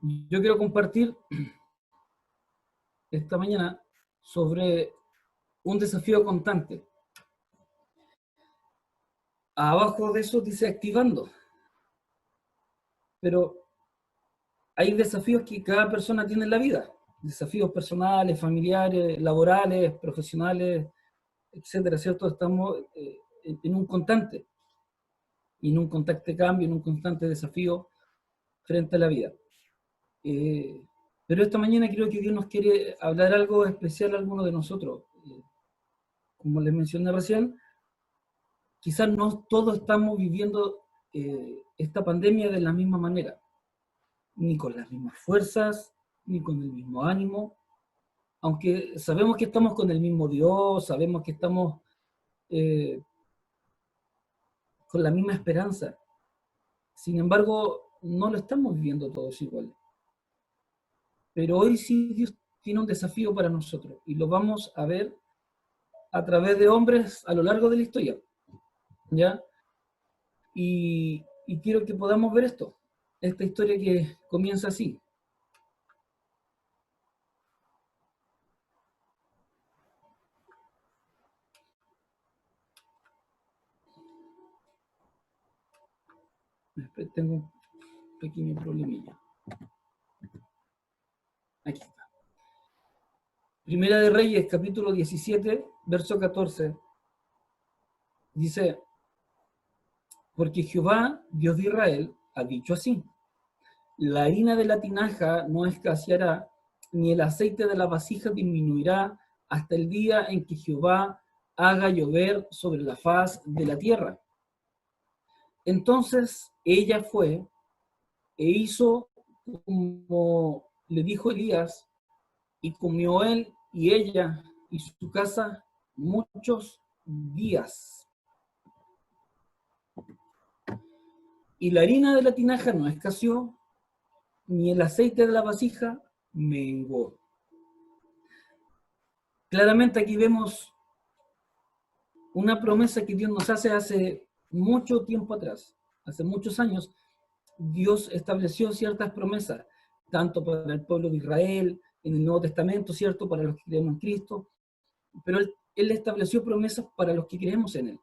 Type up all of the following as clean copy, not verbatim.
Yo quiero compartir esta mañana sobre un desafío constante. Abajo de eso dice activando, pero hay desafíos que cada persona tiene en la vida, desafíos personales, familiares, laborales, profesionales, etcétera, ¿cierto? Estamos en un constante, en un constante cambio, en un constante desafío frente a la vida. Pero esta mañana creo que Dios nos quiere hablar algo especial a alguno de nosotros. Como les mencioné recién, quizás no todos estamos viviendo esta pandemia de la misma manera, ni con las mismas fuerzas, ni con el mismo ánimo, aunque sabemos que estamos con el mismo Dios, sabemos que estamos eh, con la misma esperanza. Sin embargo, no lo estamos viviendo todos igual. Pero hoy sí Dios tiene un desafío para nosotros y lo vamos a ver a través de hombres a lo largo de la historia, ¿ya? Y quiero que podamos ver esta historia que comienza así. Tengo un pequeño problemilla. Aquí está. Primera de Reyes, capítulo 17, verso 14. Dice, porque Jehová, Dios de Israel, ha dicho así, la harina de la tinaja no escaseará, ni el aceite de la vasija disminuirá hasta el día en que Jehová haga llover sobre la faz de la tierra. Entonces ella fue e hizo como le dijo Elías, y comió él y ella y su casa muchos días. Y la harina de la tinaja no escaseó, ni el aceite de la vasija menguó. Claramente aquí vemos una promesa que Dios nos hace mucho tiempo atrás, hace muchos años. Dios estableció ciertas promesas, tanto para el pueblo de Israel, en el Nuevo Testamento, ¿cierto? Para los que creemos en Cristo, pero Él estableció promesas para los que creemos en Él.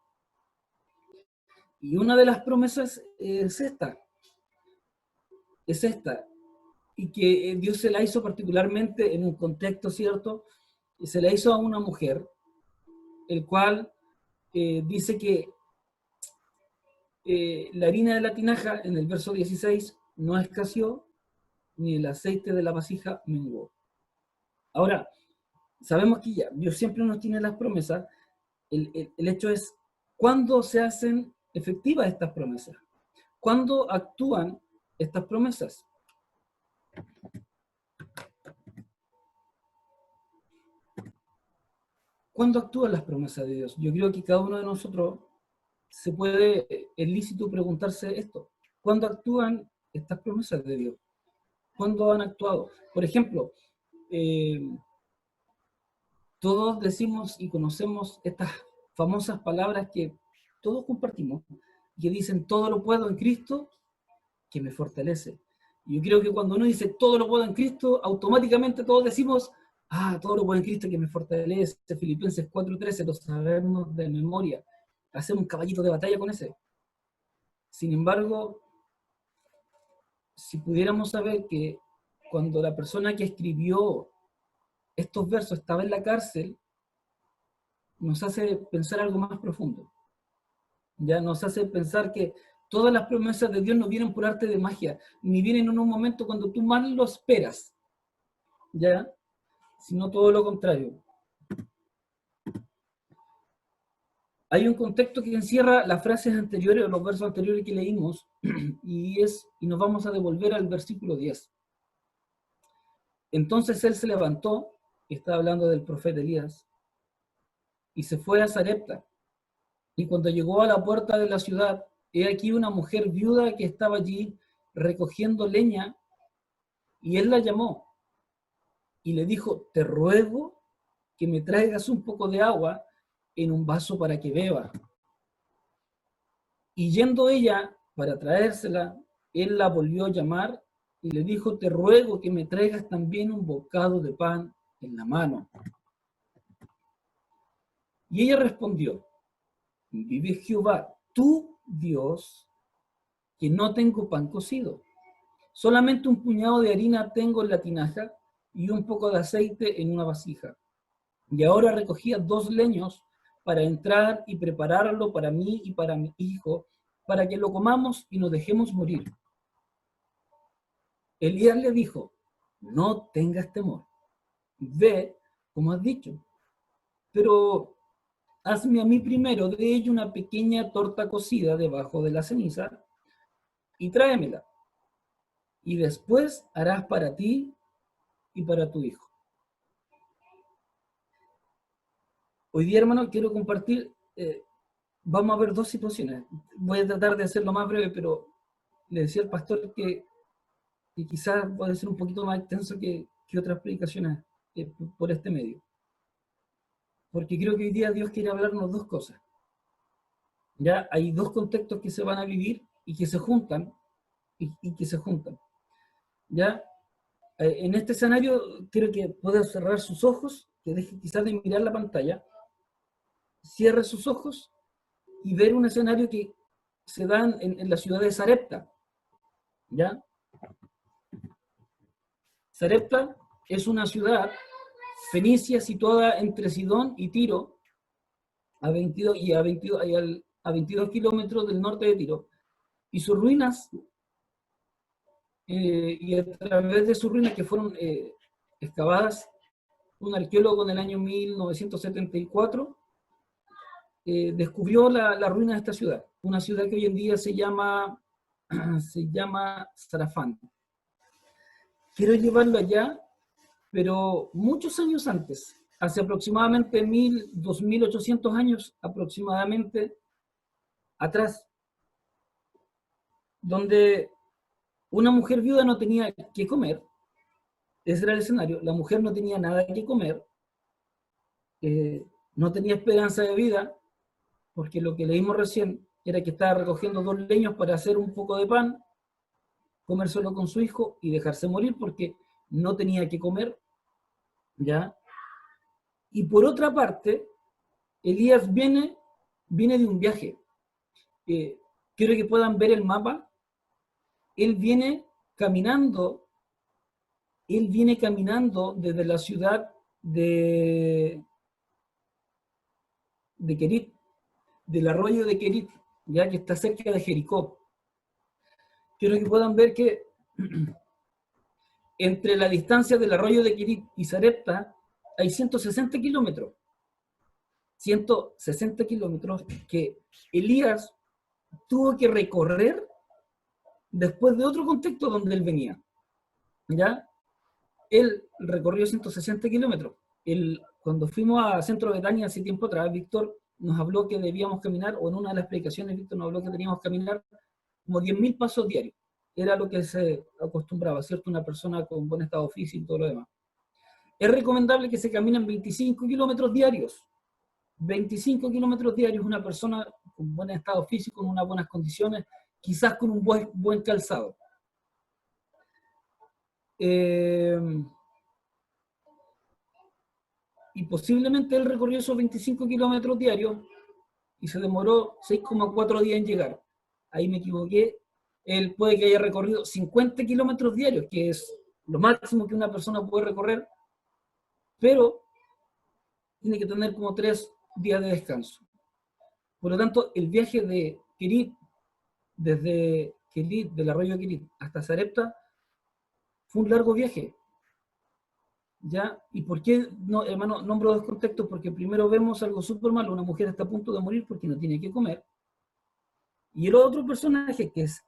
Y una de las promesas es esta, y que Dios se la hizo particularmente en un contexto, ¿cierto? Y se la hizo a una mujer, el cual dice que la harina de la tinaja, en el verso 16, no escaseó, ni el aceite de la vasija menguó. Ahora, sabemos que ya, Dios siempre nos tiene las promesas. El hecho es, ¿cuándo se hacen efectivas estas promesas? ¿Cuándo actúan estas promesas? ¿Cuándo actúan las promesas de Dios? Yo creo que cada uno de nosotros se puede, es lícito preguntarse esto. ¿Cuándo actúan estas promesas de Dios? ¿Cuándo han actuado? Por ejemplo, eh, todos decimos y conocemos estas famosas palabras que todos compartimos, que dicen todo lo puedo en Cristo que me fortalece. Yo creo que cuando uno dice todo lo puedo en Cristo, automáticamente todos decimos, todo lo puedo en Cristo que me fortalece. Filipenses 4:13, lo sabemos de memoria. Hacemos un caballito de batalla con ese. Sin embargo, si pudiéramos saber que cuando la persona que escribió estos versos estaba en la cárcel, nos hace pensar algo más profundo. Ya nos hace pensar que todas las promesas de Dios no vienen por arte de magia, ni vienen en un momento cuando tú más lo esperas, ya, sino todo lo contrario. Hay un contexto que encierra las frases anteriores o los versos anteriores que leímos y nos vamos a devolver al versículo 10. Entonces él se levantó, está hablando del profeta Elías, y se fue a Sarepta. Y cuando llegó a la puerta de la ciudad, he aquí una mujer viuda que estaba allí recogiendo leña, y él la llamó y le dijo, te ruego que me traigas un poco de agua en un vaso para que beba. Y yendo ella para traérsela, él la volvió a llamar y le dijo, te ruego que me traigas también un bocado de pan en la mano. Y ella respondió, vive Jehová, tu Dios, que no tengo pan cocido. Solamente un puñado de harina tengo en la tinaja y un poco de aceite en una vasija. Y ahora recogía 2 leños para entrar y prepararlo para mí y para mi hijo, para que lo comamos y nos dejemos morir. Elías le dijo, no tengas temor, ve como has dicho, pero hazme a mí primero de ello una pequeña torta cocida debajo de la ceniza y tráemela. Y después harás para ti y para tu hijo. Hoy día, hermano, quiero compartir, vamos a ver 2 situaciones. Voy a tratar de hacerlo más breve, pero le decía al pastor que quizás puede ser un poquito más extenso que otras predicaciones por este medio. Porque creo que hoy día Dios quiere hablarnos 2 cosas. Ya hay 2 contextos que se van a vivir y que se juntan, y que se juntan. Ya, en este escenario quiero que pueda cerrar sus ojos, que deje quizás de mirar la pantalla, cierre sus ojos y ver un escenario que se da en la ciudad de Sarepta. ¿Ya? Sarepta es una ciudad fenicia situada entre Sidón y Tiro, a 22 kilómetros del norte de Tiro, y sus ruinas, y a través de sus ruinas que fueron excavadas, un arqueólogo en el año 1974 descubrió la ruina de esta ciudad, una ciudad que hoy en día se llama Sarafán. Quiero llevarlo allá, pero muchos años antes, hace aproximadamente 2.800 años aproximadamente atrás, donde una mujer viuda no tenía que comer, ese era el escenario, la mujer no tenía nada que comer, no tenía esperanza de vida, porque lo que leímos recién era que estaba recogiendo 2 leños para hacer un poco de pan, comérselo con su hijo y dejarse morir porque no tenía que comer, ¿ya? Y por otra parte, Elías viene de un viaje. Quiero que puedan ver el mapa. Él caminando, él viene caminando desde la ciudad de Kerit, del arroyo de Kerit, ya que está cerca de Jericó. Quiero que puedan ver que entre la distancia del arroyo de Kerit y Sarepta hay 160 kilómetros. 160 kilómetros que Elías tuvo que recorrer después de otro contexto donde él venía. ¿Ya? Él recorrió 160 kilómetros. Cuando fuimos a Centro Betania hace tiempo atrás, Víctor nos habló que debíamos caminar, o en una de las predicaciones Víctor nos habló que teníamos que caminar como 10.000 pasos diarios. Era lo que se acostumbraba, ¿cierto? Una persona con buen estado físico y todo lo demás. Es recomendable que se caminen 25 kilómetros diarios. 25 kilómetros diarios una persona con buen estado físico, en unas buenas condiciones, quizás con un buen calzado. Y posiblemente él recorrió esos 25 kilómetros diarios y se demoró 6,4 días en llegar. Ahí me equivoqué. Él puede que haya recorrido 50 kilómetros diarios, que es lo máximo que una persona puede recorrer, pero tiene que tener como 3 días de descanso. Por lo tanto, el viaje de Kerit, desde Kerit, del arroyo de Kerit hasta Sarepta, fue un largo viaje. ¿Ya? ¿Y por qué, no, hermano, nombro 2 contextos? Porque primero vemos algo súper malo, una mujer está a punto de morir porque no tiene que comer. Y el otro personaje, que es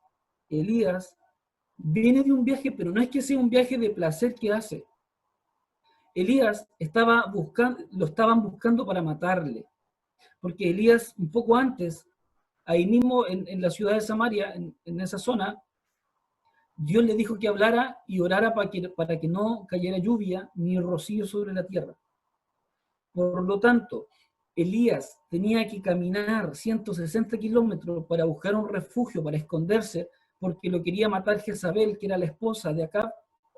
Elías, viene de un viaje, pero no es que sea un viaje de placer que hace. Elías lo estaban buscando para matarle. Porque Elías, un poco antes, ahí mismo en la ciudad de Samaria, en esa zona, Dios le dijo que hablara y orara para que no cayera lluvia ni rocío sobre la tierra. Por lo tanto, Elías tenía que caminar 160 kilómetros para buscar un refugio, para esconderse, porque lo quería matar Jezabel, que era la esposa de Acab,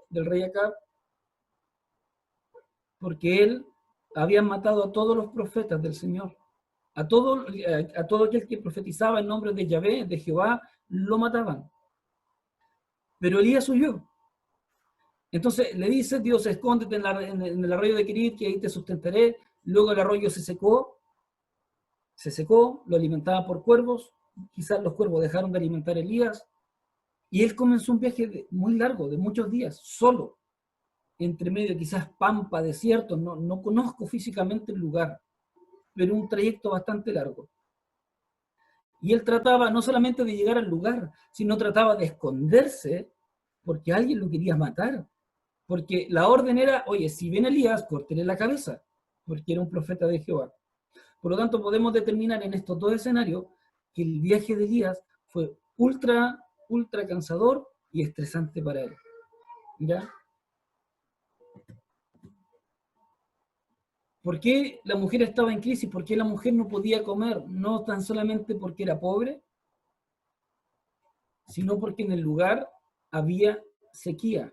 del rey Acab, porque él había matado a todos los profetas del Señor. A todo aquel que profetizaba en nombre de Yahvé, de Jehová, lo mataban. Pero Elías huyó. Entonces le dice Dios: escóndete en el arroyo de Kerit, que ahí te sustentaré. Luego el arroyo se secó, lo alimentaban por cuervos. Quizás los cuervos dejaron de alimentar a Elías. Y él comenzó un viaje muy largo, de muchos días, solo, entre medio, quizás pampa, desierto. No conozco físicamente el lugar, pero un trayecto bastante largo. Y él trataba no solamente de llegar al lugar, sino trataba de esconderse porque alguien lo quería matar. Porque la orden era: oye, si viene Elías, córtele la cabeza, porque era un profeta de Jehová. Por lo tanto, podemos determinar en estos dos escenarios que el viaje de Elías fue ultra cansador y estresante para él. ¿Ya? ¿Por qué la mujer estaba en crisis? ¿Por qué la mujer no podía comer? No tan solamente porque era pobre, sino porque en el lugar había sequía.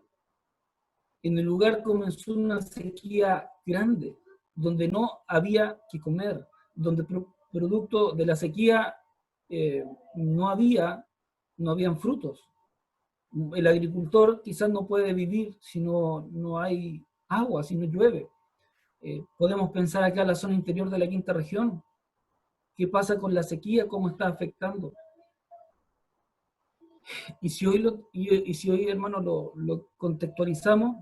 En el lugar comenzó una sequía grande, donde no había que comer, donde producto de la sequía no habían frutos. El agricultor quizás no puede vivir si no hay agua, si no llueve. Podemos pensar acá en la zona interior de la quinta región. ¿Qué pasa con la sequía? ¿Cómo está afectando? Y si hoy hermano, lo contextualizamos,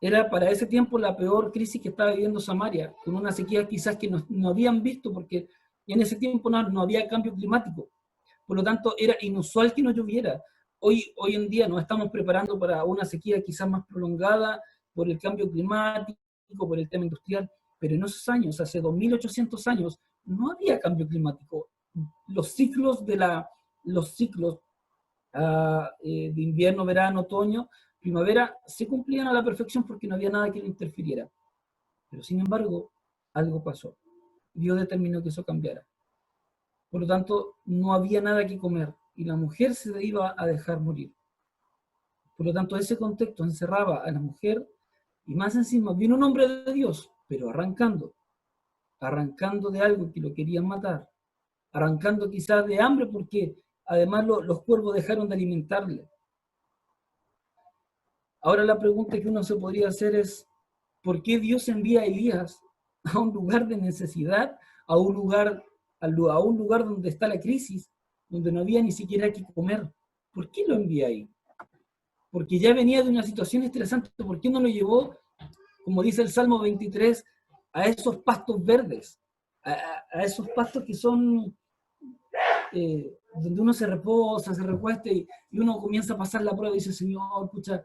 era para ese tiempo la peor crisis que estaba viviendo Samaria, con una sequía quizás que no habían visto, porque en ese tiempo no había cambio climático. Por lo tanto, era inusual que no lloviera. Hoy en día nos estamos preparando para una sequía quizás más prolongada por el cambio climático, por el tema industrial, pero en esos años, hace 2800 años, no había cambio climático. Los ciclos de invierno, verano, otoño, primavera, se cumplían a la perfección porque no había nada que lo interfiriera. Pero sin embargo, algo pasó. Dios determinó que eso cambiara. Por lo tanto, no había nada que comer y la mujer se iba a dejar morir. Por lo tanto, ese contexto encerraba a la mujer, y más encima vino un hombre de Dios, pero arrancando de algo que lo querían matar, arrancando quizás de hambre porque además los cuervos dejaron de alimentarle. Ahora la pregunta que uno se podría hacer es: ¿por qué Dios envía a Elías a un lugar de necesidad, a un lugar donde está la crisis, donde no había ni siquiera que comer? ¿Por qué lo envía ahí? Porque ya venía de una situación estresante. ¿Por qué no lo llevó, como dice el Salmo 23, a esos pastos verdes, a esos pastos que son donde uno se reposa, se recuesta y uno comienza a pasar la prueba y dice: Señor, pucha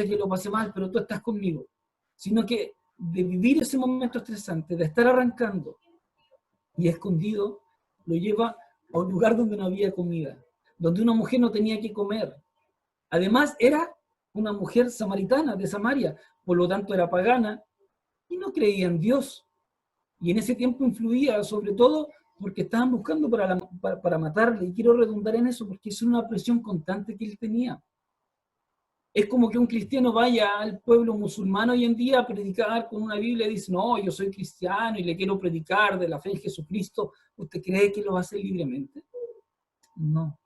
que lo pasé mal, pero tú estás conmigo? Sino que de vivir ese momento estresante, de estar arrancando y escondido, lo lleva a un lugar donde no había comida, donde una mujer no tenía que comer. Además, era una mujer samaritana de Samaria, por lo tanto era pagana y no creía en Dios. Y en ese tiempo influía sobre todo porque estaban buscando para matarle. Y quiero redundar en eso porque es una presión constante que él tenía. Es como que un cristiano vaya al pueblo musulmán hoy en día a predicar con una Biblia y dice: no, yo soy cristiano y le quiero predicar de la fe en Jesucristo. ¿Usted cree que lo va a hacer libremente? No.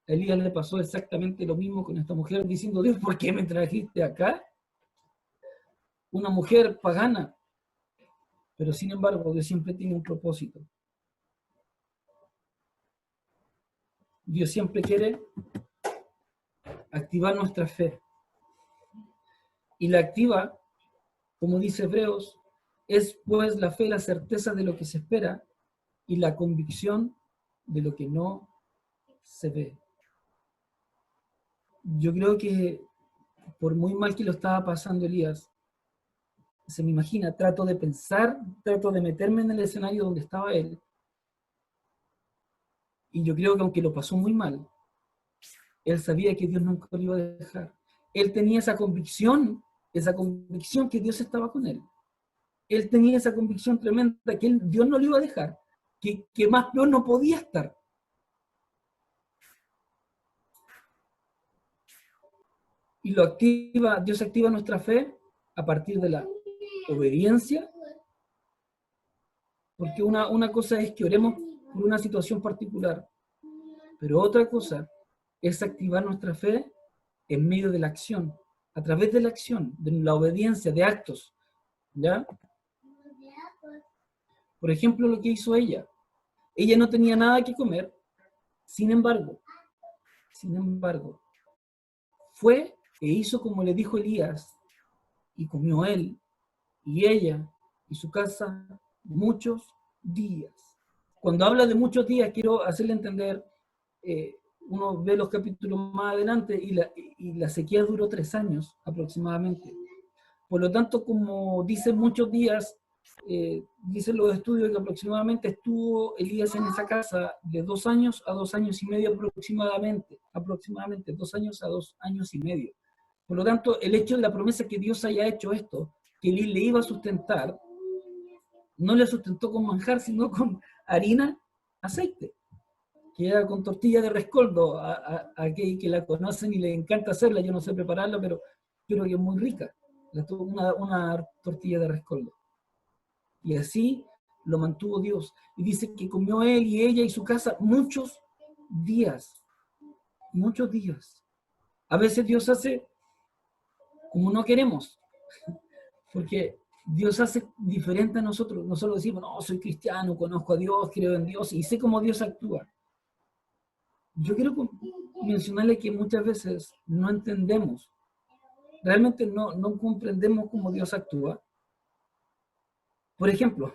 A Elías le pasó exactamente lo mismo con esta mujer, diciendo: Dios, ¿por qué me trajiste acá? Una mujer pagana. Pero sin embargo, Dios siempre tiene un propósito. Dios siempre quiere activar nuestra fe. Y la activa, como dice Hebreos, es pues la fe, la certeza de lo que se espera y la convicción de lo que no se ve. Yo creo que por muy mal que lo estaba pasando Elías, se me imagina, trato de pensar, trato de meterme en el escenario donde estaba él, y yo creo que aunque lo pasó muy mal, él sabía que Dios nunca lo iba a dejar. Él tenía esa convicción que Dios estaba con él. Él tenía esa convicción tremenda que Dios no lo iba a dejar, que más peor no podía estar. Y Dios activa nuestra fe a partir de la obediencia, porque una cosa es que oremos por una situación particular, pero otra cosa es activar nuestra fe en medio de la acción, a través de la acción, de la obediencia, de actos, ¿ya? Por ejemplo, lo que hizo ella. Ella no tenía nada que comer, sin embargo, fue e hizo como le dijo Elías, y comió él, y ella, y su casa, muchos días. Cuando habla de muchos días, quiero hacerle entender, uno ve los capítulos más adelante, y la sequía duró 3 años aproximadamente. Por lo tanto, como dicen muchos días, dicen los estudios que aproximadamente estuvo Elías en esa casa de 2 años a 2 años y medio aproximadamente 2 años a 2 años y medio. Por lo tanto, el hecho de la promesa que Dios haya hecho esto, que Él le iba a sustentar, no le sustentó con manjar, sino con harina, aceite, que era con tortilla de rescoldo. A aquellos que la conocen y les encanta hacerla, yo no sé prepararla, pero creo que es muy rica, una tortilla de rescoldo. Y así lo mantuvo Dios. Y dice que comió él y ella y su casa días, muchos días. A veces Dios hace como no queremos, porque Dios hace diferente a nosotros. Nosotros decimos, no, soy cristiano, conozco a Dios, creo en Dios y sé cómo Dios actúa. Yo quiero mencionarle que muchas veces no entendemos, realmente no comprendemos cómo Dios actúa. Por ejemplo,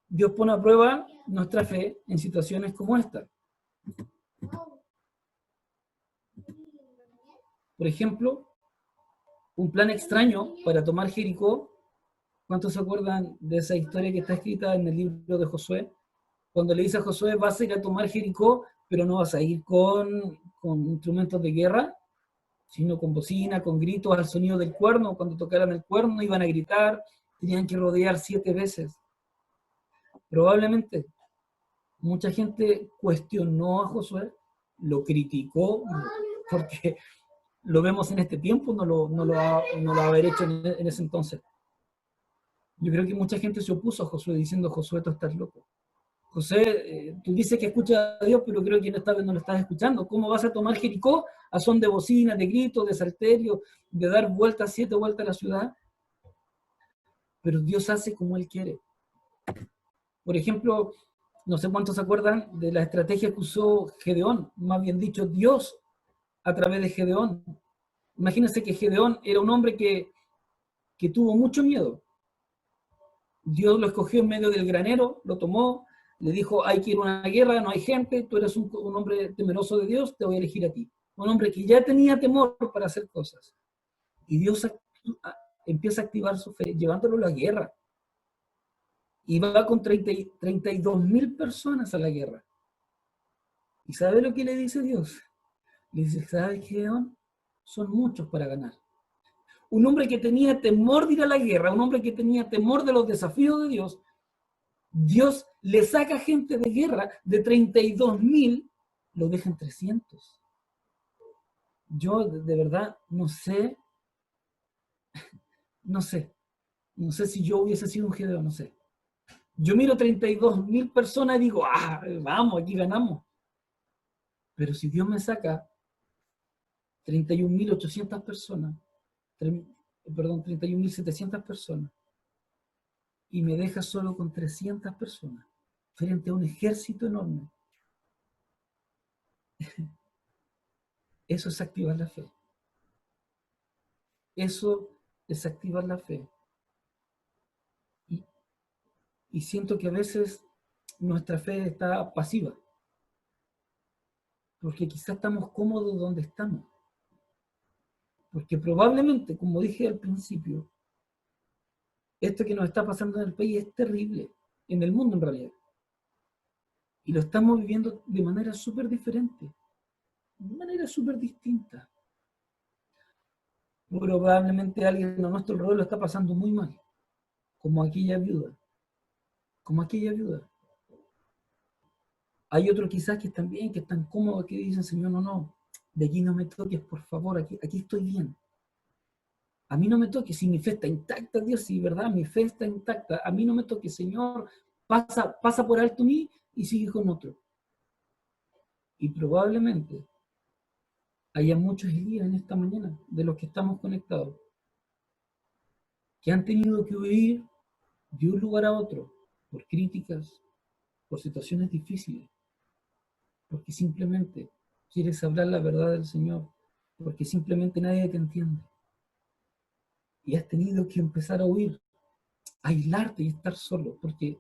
Dios pone a prueba nuestra fe en situaciones como esta. Por ejemplo, un plan extraño para tomar Jericó. ¿Cuántos se acuerdan de esa historia que está escrita en el libro de Josué? Cuando le dice a Josué, vas a ir a tomar Jericó, pero no vas a ir con instrumentos de guerra, sino con bocina, con gritos, al sonido del cuerno. Cuando tocaran el cuerno iban a gritar, tenían que rodear 7 veces. Probablemente mucha gente cuestionó a Josué, lo criticó, porque lo vemos en este tiempo, no lo haber hecho en ese entonces. Yo creo que mucha gente se opuso a Josué diciendo, Josué, tú estás loco. José, tú dices que escuchas a Dios, pero creo que esta vez no lo estás escuchando. ¿Cómo vas a tomar Jericó a son de bocina, de gritos, de salterio, de dar vueltas, 7 vueltas a la ciudad? Pero Dios hace como Él quiere. Por ejemplo, no sé cuántos se acuerdan de la estrategia que usó Gedeón, más bien dicho, Dios a través de Gedeón. Imagínense que Gedeón era un hombre que tuvo mucho miedo. Dios lo escogió en medio del granero, lo tomó, le dijo, hay que ir a una guerra, no hay gente, tú eres un hombre temeroso de Dios, te voy a elegir a ti. Un hombre que ya tenía temor para hacer cosas. Y Dios empieza a activar su fe, llevándolo a la guerra. Y va con 32.000 personas a la guerra. ¿Y sabe lo que le dice Dios? Le dice, ¿sabes qué, Gedeón? Son muchos para ganar. Un hombre que tenía temor de ir a la guerra, un hombre que tenía temor de los desafíos de Dios, Dios le saca gente de guerra de 32.000, lo deja en 300. Yo de verdad no sé si yo hubiese sido un Gedeón, no sé. Yo miro 32.000 personas y digo, vamos, aquí ganamos. Pero si Dios me saca 31.800 personas, perdón, 31.700 personas, y me deja solo con 300 personas, frente a un ejército enorme, eso es activar la fe. Eso es activar la fe. Y, y siento que a veces nuestra fe está pasiva, porque quizás estamos cómodos donde estamos. Porque probablemente, como dije al principio, esto que nos está pasando en el país es terrible, en el mundo en realidad. Y lo estamos viviendo de manera súper diferente, de manera súper distinta. Probablemente alguien a nuestro alrededor lo está pasando muy mal, como aquella viuda, como aquella viuda. Hay otros quizás que están bien, que están cómodos, que dicen, Señor, no, de allí no me toques, por favor, aquí estoy bien. A mí no me toques, si mi fe está intacta, Dios, si verdad mi fe está intacta, a mí no me toques, Señor, pasa por alto mí y sigue con otro. Y probablemente haya muchos Elías en esta mañana, de los que estamos conectados, que han tenido que huir de un lugar a otro, por críticas, por situaciones difíciles, porque simplemente quieres hablar la verdad del Señor, porque simplemente nadie te entiende. Y has tenido que empezar a huir, a aislarte y estar solo, porque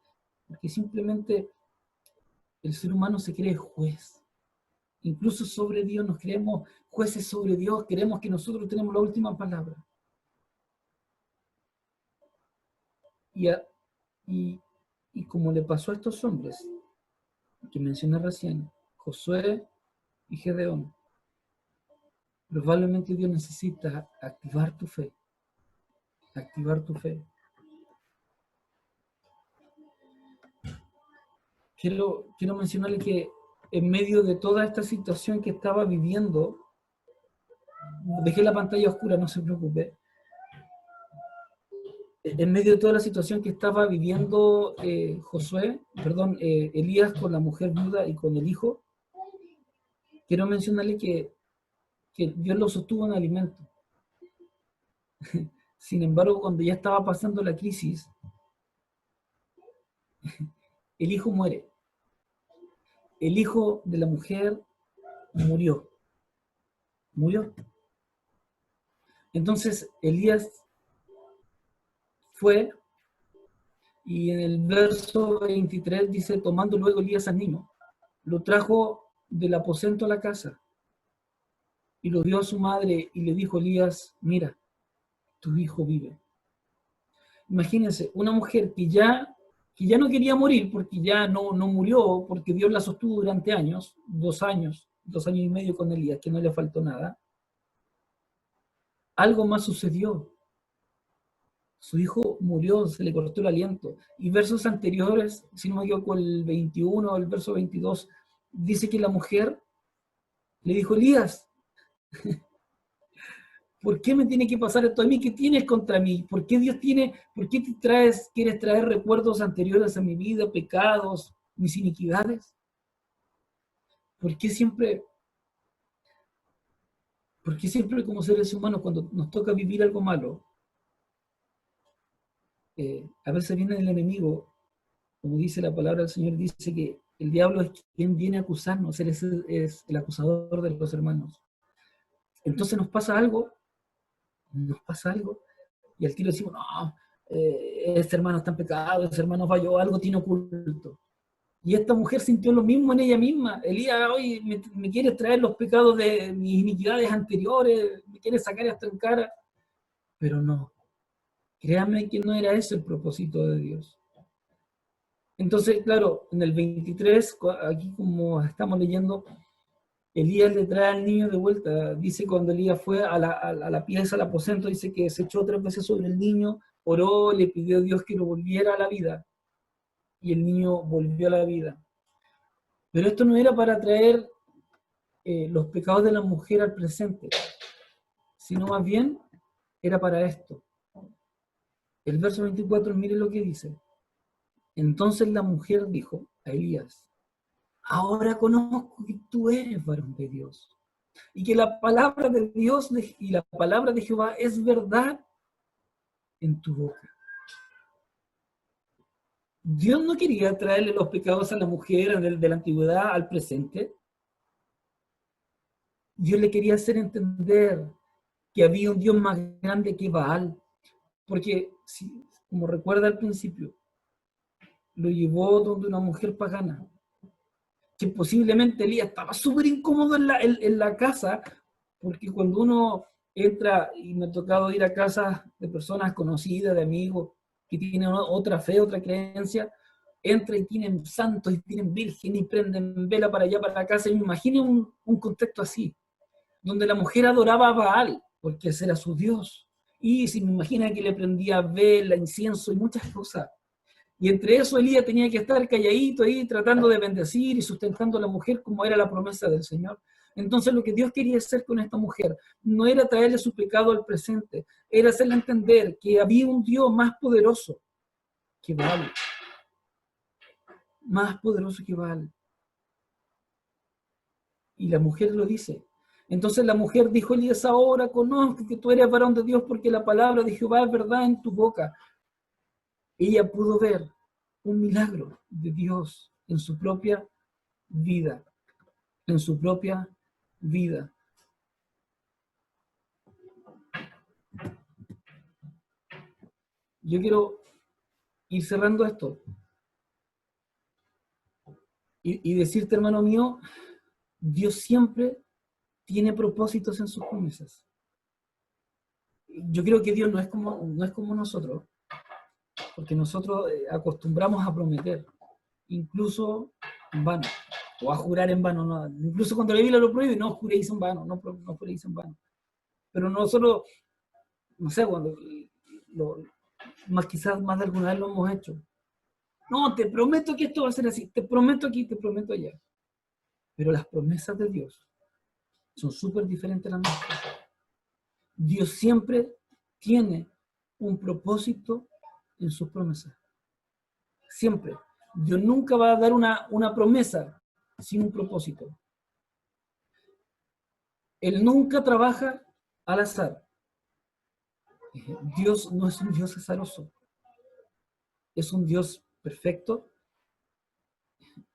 simplemente el ser humano se cree juez. Incluso sobre Dios nos creemos jueces sobre Dios, creemos que nosotros tenemos la última palabra. Y, y como le pasó a estos hombres que mencioné recién, Josué y Gedeón, probablemente Dios necesita activar tu fe, activar tu fe. Quiero mencionarle que en medio de toda esta situación que estaba viviendo, dejé la pantalla oscura, no se preocupe. En medio de toda la situación que estaba viviendo Elías con la mujer viuda y con el hijo, quiero mencionarle que Dios lo sostuvo en alimento. Sin embargo, cuando ya estaba pasando la crisis, el hijo muere. El hijo de la mujer murió. Murió. Entonces Elías fue, y en el verso 23 dice, tomando luego Elías al niño, lo trajo del aposento a la casa, y lo dio a su madre, y le dijo Elías, mira, tu hijo vive. Imagínense, una mujer que ya no quería morir, porque ya no murió, porque Dios la sostuvo durante años, 2 años y medio con Elías, que no le faltó nada. Algo más sucedió. Su hijo murió, se le cortó el aliento. Y versos anteriores, si no me equivoco, el 21, el verso 22, dice que la mujer le dijo, Elías, ¿por qué me tiene que pasar esto a mí? ¿Qué tienes contra mí? ¿Por qué quieres traer recuerdos anteriores a mi vida, pecados, mis iniquidades? ¿Por qué siempre como seres humanos, cuando nos toca vivir algo malo, a veces viene el enemigo, como dice la palabra del Señor, dice que el diablo es quien viene a acusarnos, él es el acusador de los hermanos. Entonces nos pasa algo, y al tiro decimos, no, ese hermano está en pecado, ese hermano falló, algo tiene oculto. Y esta mujer sintió lo mismo en ella misma. Elías, hoy me quieres traer los pecados de mis iniquidades anteriores, me quieres sacar esto en cara. Pero no, créame que no era ese el propósito de Dios. Entonces, claro, en el 23, aquí como estamos leyendo, Elías le trae al niño de vuelta. Dice cuando Elías fue a la pieza, al aposento, dice que se echó 3 veces sobre el niño, oró, le pidió a Dios que lo volviera a la vida. Y el niño volvió a la vida. Pero esto no era para traer los pecados de la mujer al presente, sino más bien era para esto. El verso 24, mire lo que dice. Entonces la mujer dijo a Elías, ahora conozco que tú eres varón de Dios, y que la palabra de Dios y la palabra de Jehová es verdad en tu boca. Dios no quería traerle los pecados a la mujer de la antigüedad al presente. Dios le quería hacer entender que había un Dios más grande que Baal, porque, como recuerda al principio, lo llevó donde una mujer pagana, que posiblemente Elías estaba súper incómodo en la casa, porque cuando uno entra, y me ha tocado ir a casas de personas conocidas, de amigos, que tienen otra fe, otra creencia, entra y tienen santos, y tienen virgen, y prenden vela para allá, para la casa, y me imagino un contexto así, donde la mujer adoraba a Baal, porque ese era su Dios, y se me imagina que le prendía vela, incienso y muchas cosas. Y entre eso Elías tenía que estar calladito ahí, tratando de bendecir y sustentando a la mujer como era la promesa del Señor. Entonces lo que Dios quería hacer con esta mujer no era traerle su pecado al presente, era hacerle entender que había un Dios más poderoso que Baal, más poderoso que Baal. Y la mujer lo dice. Entonces la mujer dijo: Elías, ahora conozco que tú eres varón de Dios, porque la palabra de Jehová es verdad en tu boca. Ella pudo ver un milagro de Dios en su propia vida, en su propia vida. Yo quiero ir cerrando esto y decirte, hermano mío, Dios siempre tiene propósitos en sus promesas. Yo creo que Dios no es como nosotros, porque nosotros acostumbramos a prometer, incluso en vano, o a jurar en vano. No, incluso cuando la Biblia lo prohíbe, no juréis en vano, no juréis en vano. Pero nosotros, no sé, cuando quizás más de alguna vez lo hemos hecho. No, te prometo que esto va a ser así, te prometo aquí, te prometo allá. Pero las promesas de Dios son súper diferentes a las nuestras. Dios siempre tiene un propósito en sus promesas. Siempre. Dios nunca va a dar una promesa sin un propósito. Él nunca trabaja al azar. Dios no es un Dios azaroso. Es un Dios perfecto.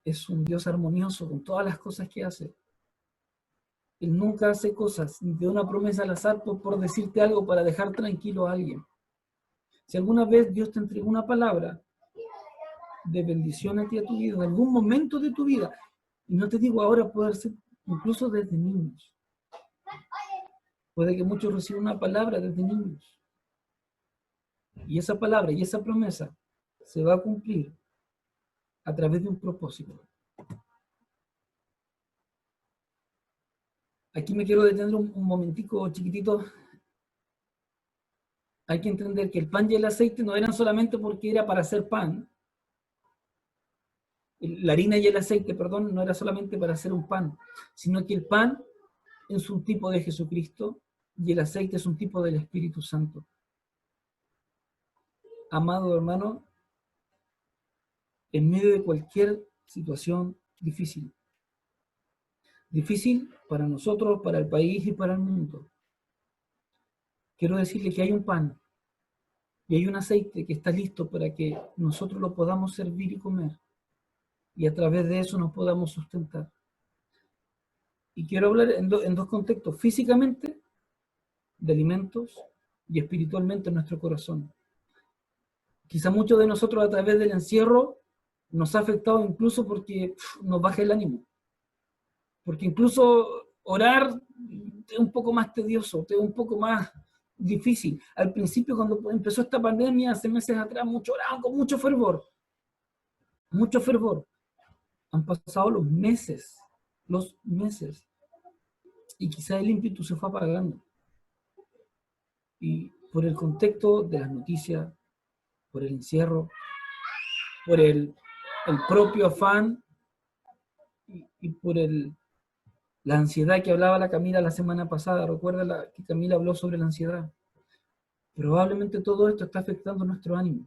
Es un Dios armonioso con todas las cosas que hace. Él nunca hace cosas de una promesa al azar por decirte algo para dejar tranquilo a alguien. Si alguna vez Dios te entregó una palabra de bendición a ti, a tu vida, en algún momento de tu vida, y no te digo ahora, puede ser incluso desde niños. Puede que muchos reciban una palabra desde niños. Y esa palabra y esa promesa se va a cumplir a través de un propósito. Aquí me quiero detener un momentico chiquitito. Hay que entender que el pan y el aceite no eran solamente porque era para hacer pan. La harina y el aceite, perdón, no era solamente para hacer un pan, sino que el pan es un tipo de Jesucristo y el aceite es un tipo del Espíritu Santo. Amado hermano, en medio de cualquier situación difícil para nosotros, para el país y para el mundo, quiero decirle que hay un pan y hay un aceite que está listo para que nosotros lo podamos servir y comer, y a través de eso nos podamos sustentar. Y quiero hablar en dos contextos: físicamente, de alimentos, y espiritualmente en nuestro corazón. Quizá muchos de nosotros a través del encierro nos ha afectado incluso porque nos baja el ánimo. Porque incluso orar es un poco más tedioso, es un poco más difícil. Al principio, cuando empezó esta pandemia, hace meses atrás, muchos oraban con mucho fervor. Mucho fervor. Han pasado los meses, y quizá el ímpetu se fue apagando. Y por el contexto de las noticias, por el encierro, por el propio afán y por la ansiedad que hablaba la Camila la semana pasada. Recuerda que Camila habló sobre la ansiedad. Probablemente todo esto está afectando nuestro ánimo.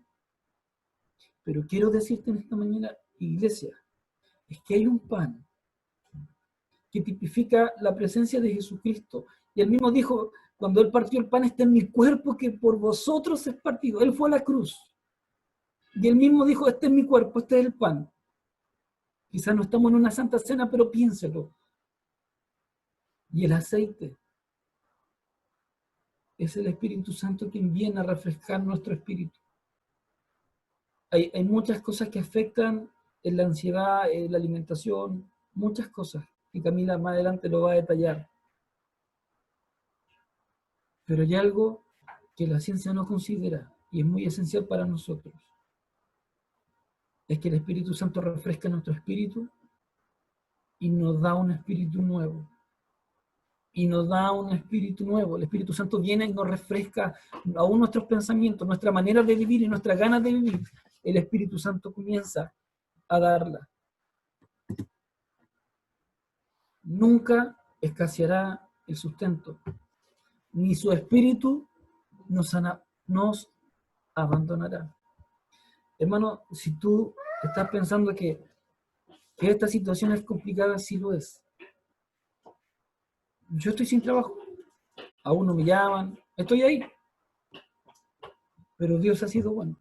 Pero quiero decirte en esta mañana, iglesia, es que hay un pan que tipifica la presencia de Jesucristo. Y él mismo dijo, cuando él partió el pan: está en mi cuerpo que por vosotros es partido. Él fue a la cruz. Y él mismo dijo: este es mi cuerpo, este es el pan. Quizás no estamos en una santa cena, pero piénselo. Y el aceite es el Espíritu Santo quien viene a refrescar nuestro espíritu. Hay muchas cosas que afectan en la ansiedad, en la alimentación, muchas cosas, y Camila más adelante lo va a detallar. Pero hay algo que la ciencia no considera y es muy esencial para nosotros. Es que el Espíritu Santo refresca nuestro espíritu y nos da un espíritu nuevo. Y nos da un espíritu nuevo. El Espíritu Santo viene y nos refresca aún nuestros pensamientos, nuestra manera de vivir y nuestras ganas de vivir. El Espíritu Santo comienza a darla. Nunca escaseará el sustento, ni su espíritu nos abandonará. Hermano, si tú estás pensando que esta situación es complicada, sí lo es. Yo estoy sin trabajo, aún no me llaman, estoy ahí, pero Dios ha sido bueno.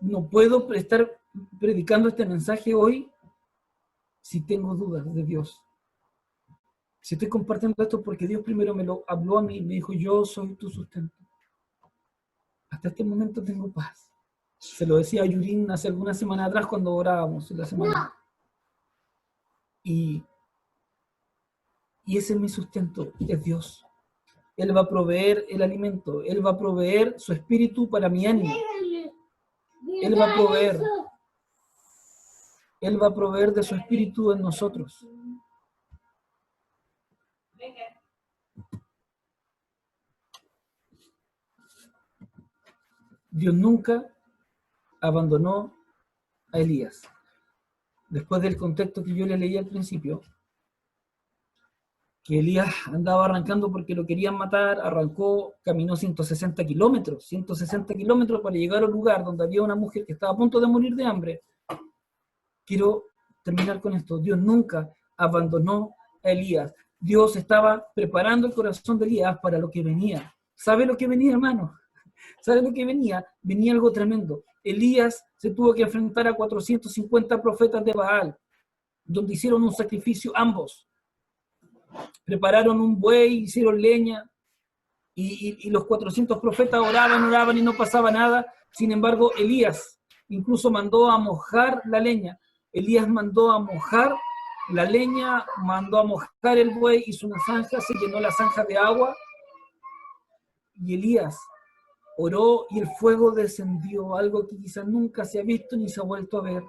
No puedo estar predicando este mensaje hoy si tengo dudas de Dios. Si estoy compartiendo esto porque Dios primero me lo habló a mí y me dijo, yo soy tu sustento. Hasta este momento tengo paz. Se lo decía a Yurín hace algunas semanas atrás cuando orábamos en la semana. Y ese es mi sustento, es Dios. Él va a proveer el alimento, Él va a proveer su espíritu para mi ánimo. Él va a proveer de su espíritu en nosotros. Dios nunca abandonó a Elías. Después del contexto que yo le leí al principio, que Elías andaba arrancando porque lo querían matar, arrancó, caminó 160 kilómetros para llegar a un lugar donde había una mujer que estaba a punto de morir de hambre. Quiero terminar con esto. Dios nunca abandonó a Elías. Dios estaba preparando el corazón de Elías para lo que venía. ¿Sabe lo que venía, hermano? ¿Sabe lo que venía? Venía algo tremendo. Elías se tuvo que enfrentar a 450 profetas de Baal, donde hicieron un sacrificio ambos. Prepararon un buey, hicieron leña, y los 400 profetas oraban y no pasaba nada. Sin embargo, Elías incluso mandó a mojar la leña. Elías mandó a mojar la leña, mandó a mojar el buey, hizo una zanja, se llenó la zanja de agua, y Elías oró y el fuego descendió, algo que quizás nunca se ha visto ni se ha vuelto a ver.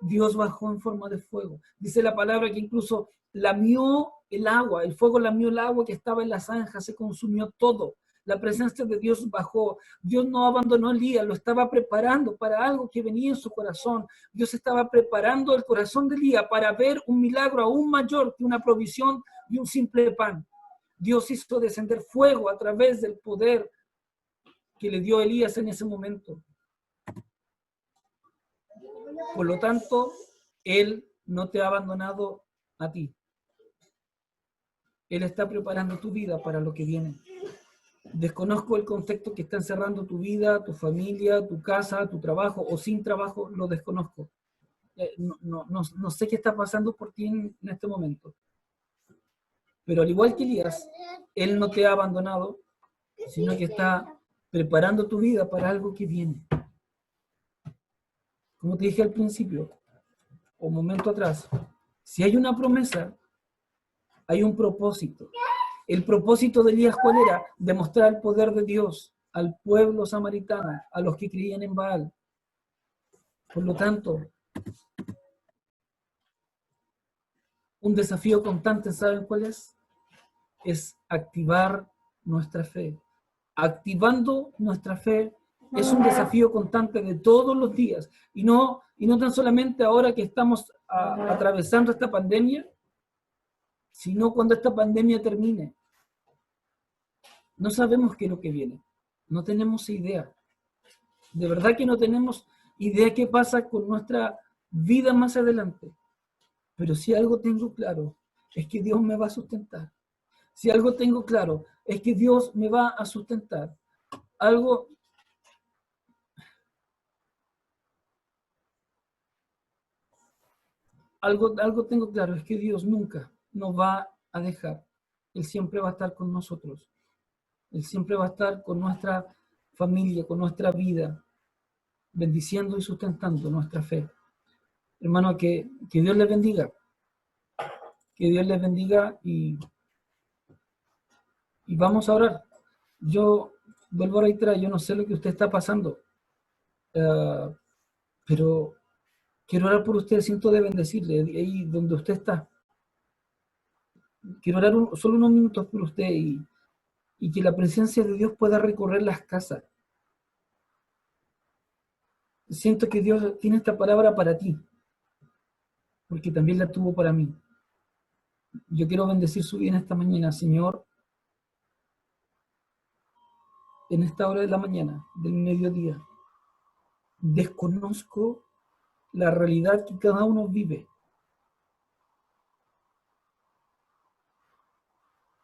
Dios bajó en forma de fuego. Dice la palabra que incluso lamió el agua, el fuego lamió el agua que estaba en la zanja, se consumió todo. La presencia de Dios bajó. Dios no abandonó a Elías, lo estaba preparando para algo que venía en su corazón. Dios estaba preparando el corazón de Elías para ver un milagro aún mayor que una provisión y un simple pan. Dios hizo descender fuego a través del poder que le dio Elías en ese momento. Por lo tanto, Él no te ha abandonado a ti. Él está preparando tu vida para lo que viene. Desconozco el contexto que está encerrando tu vida, tu familia, tu casa, tu trabajo o sin trabajo, lo desconozco. No sé qué está pasando por ti en este momento. Pero al igual que Elías, Él no te ha abandonado, sino que está preparando tu vida para algo que viene. Como te dije al principio, o un momento atrás, si hay una promesa, hay un propósito. El propósito de Elías, ¿cuál era? Demostrar el poder de Dios al pueblo samaritano, a los que creían en Baal. Por lo tanto, un desafío constante, ¿saben cuál es? Es activar nuestra fe. Activando nuestra fe es un desafío constante de todos los días. Y no tan solamente ahora que estamos atravesando esta pandemia, sino cuando esta pandemia termine. No sabemos qué es lo que viene. No tenemos idea. De verdad que no tenemos idea qué pasa con nuestra vida más adelante. Pero si algo tengo claro, es que Dios me va a sustentar. Si algo tengo claro, es que Dios me va a sustentar. Algo tengo claro, es que Dios nunca nos va a dejar. Él siempre va a estar con nosotros. Él siempre va a estar con nuestra familia, con nuestra vida, bendiciendo y sustentando nuestra fe. Hermano, que Dios les bendiga. Que Dios les bendiga y vamos a orar. Yo vuelvo a reiterar, yo no sé lo que usted está pasando, pero quiero orar por usted, siento de bendecirle ahí donde usted está. Quiero orar solo unos minutos por usted y que la presencia de Dios pueda recorrer las casas. Siento que Dios tiene esta palabra para ti, porque también la tuvo para mí. Yo quiero bendecir su vida esta mañana, Señor, en esta hora de la mañana, del mediodía. Desconozco la realidad que cada uno vive.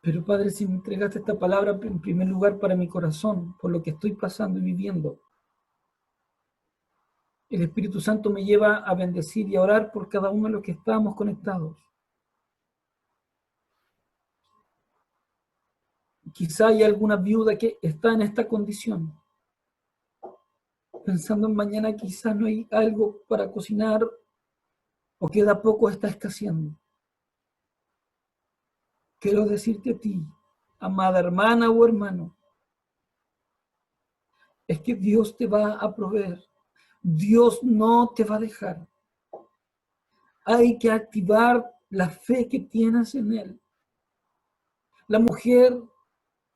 Pero Padre, si me entregaste esta palabra en primer lugar para mi corazón, por lo que estoy pasando y viviendo, el Espíritu Santo me lleva a bendecir y a orar por cada uno de los que estamos conectados. Quizá hay alguna viuda que está en esta condición, pensando en mañana quizás no hay algo para cocinar o queda poco, está escaseando. Quiero decirte a ti, amada hermana o hermano, es que Dios te va a proveer. Dios no te va a dejar. Hay que activar la fe que tienes en Él. La mujer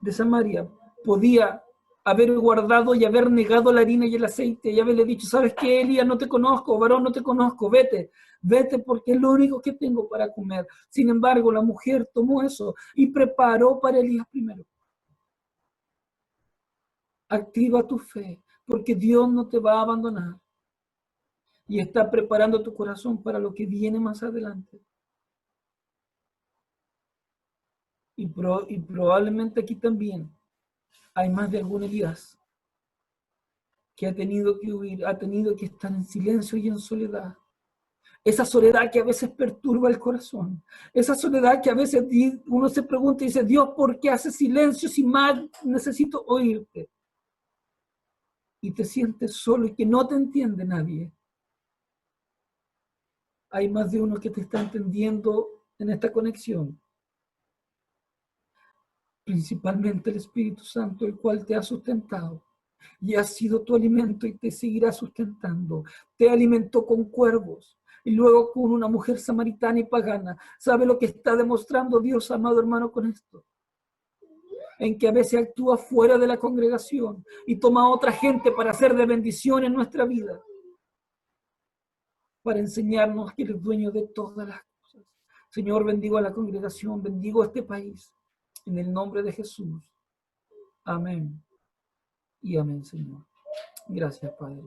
de Samaria podía haber guardado y haber negado la harina y el aceite y haberle dicho, ¿sabes qué, Elías? No te conozco, varón, no te conozco, vete, vete porque es lo único que tengo para comer. Sin embargo, la mujer tomó eso y preparó para Elías primero. Activa tu fe, porque Dios no te va a abandonar y está preparando tu corazón para lo que viene más adelante. Y probablemente aquí también hay más de algún Elías que ha tenido que huir, ha tenido que estar en silencio y en soledad. Esa soledad que a veces perturba el corazón. Esa soledad que a veces uno se pregunta y dice, Dios, ¿por qué haces silencio si más necesito oírte? Y te sientes solo y que no te entiende nadie. Hay más de uno que te está entendiendo en esta conexión. Principalmente el Espíritu Santo, el cual te ha sustentado y ha sido tu alimento y te seguirá sustentando. Te alimentó con cuervos y luego con una mujer samaritana y pagana. ¿Sabe lo que está demostrando Dios, amado hermano, con esto? En que a veces actúa fuera de la congregación y toma a otra gente para hacer de bendición en nuestra vida, para enseñarnos que eres dueño de todas las cosas. Señor, bendigo a la congregación, bendigo a este país, en el nombre de Jesús. Amén. Y amén, Señor. Gracias, Padre.